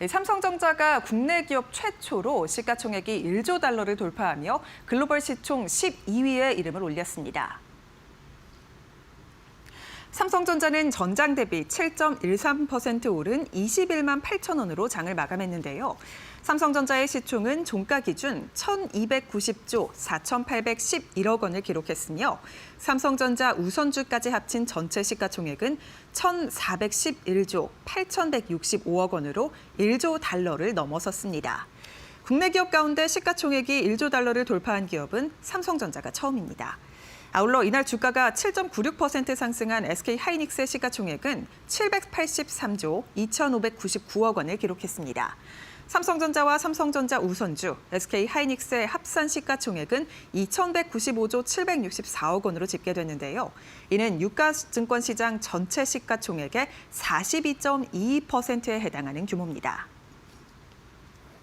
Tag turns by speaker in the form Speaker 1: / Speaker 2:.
Speaker 1: 삼성전자가 국내 기업 최초로 시가총액이 1조 달러를 돌파하며 글로벌 시총 12위에 이름을 올렸습니다. 삼성전자는 전장 대비 7.13% 오른 21만 8천 원으로 장을 마감했는데요. 삼성전자의 시총은 종가 기준 1,290조 4,811억 원을 기록했으며 삼성전자 우선주까지 합친 전체 시가총액은 1,411조 8,165억 원으로 1조 달러를 넘어섰습니다. 국내 기업 가운데 시가총액이 1조 달러를 돌파한 기업은 삼성전자가 처음입니다. 아울러 이날 주가가 7.96% 상승한 SK하이닉스의 시가총액은 783조 2,599억 원을 기록했습니다. 삼성전자와 삼성전자 우선주, SK하이닉스의 합산 시가총액은 2,195조 764억 원으로 집계됐는데요. 이는 유가증권시장 전체 시가총액의 42.22%에 해당하는 규모입니다.